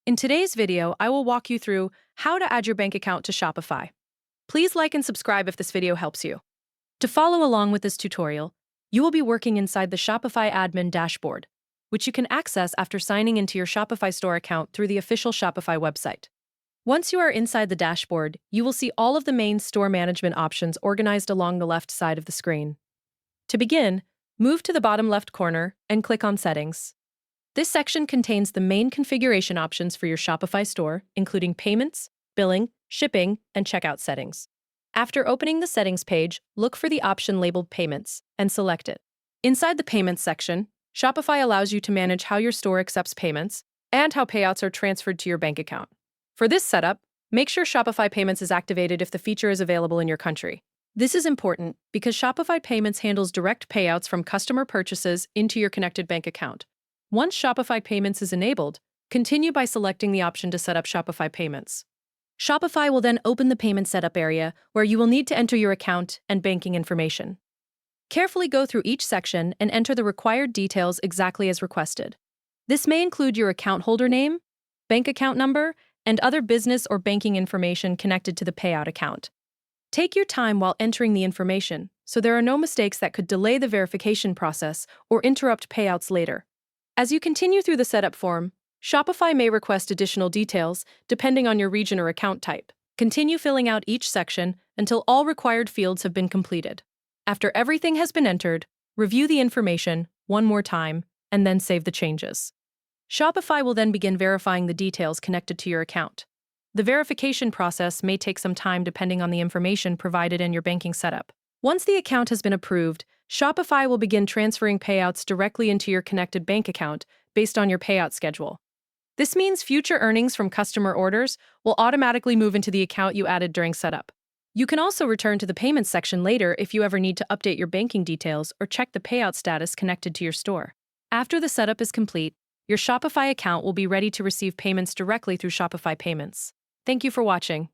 In today's video, I will walk you through how to add your bank account to Shopify. Please like and subscribe if this video helps you. To follow along with this tutorial, you will be working inside the Shopify admin dashboard, which you can access after signing into your Shopify store account through the official Shopify website. Once you are inside the dashboard, you will see all of the main store management options organized along the left side of the screen. To begin, move to the bottom left corner and click on Settings. This section contains the main configuration options for your Shopify store, including payments, billing, shipping, and checkout settings. After opening the settings page, look for the option labeled Payments and select it. Inside the Payments section, Shopify allows you to manage how your store accepts payments and how payouts are transferred to your bank account. For this setup, make sure Shopify Payments is activated if the feature is available in your country. This is important because Shopify Payments handles direct payouts from customer purchases into your connected bank account. Once Shopify Payments is enabled, continue by selecting the option to set up Shopify Payments. Shopify will then open the payment setup area where you will need to enter your account and banking information. Carefully go through each section and enter the required details exactly as requested. This may include your account holder name, bank account number, and other business or banking information connected to the payout account. Take your time while entering the information so there are no mistakes that could delay the verification process or interrupt payouts later. As you continue through the setup form, Shopify may request additional details depending on your region or account type. Continue filling out each section until all required fields have been completed. After everything has been entered, review the information one more time and then save the changes. Shopify will then begin verifying the details connected to your account. The verification process may take some time depending on the information provided in your banking setup. Once the account has been approved, Shopify will begin transferring payouts directly into your connected bank account based on your payout schedule. This means future earnings from customer orders will automatically move into the account you added during setup. You can also return to the payments section later if you ever need to update your banking details or check the payout status connected to your store. After the setup is complete, your Shopify account will be ready to receive payments directly through Shopify Payments. Thank you for watching.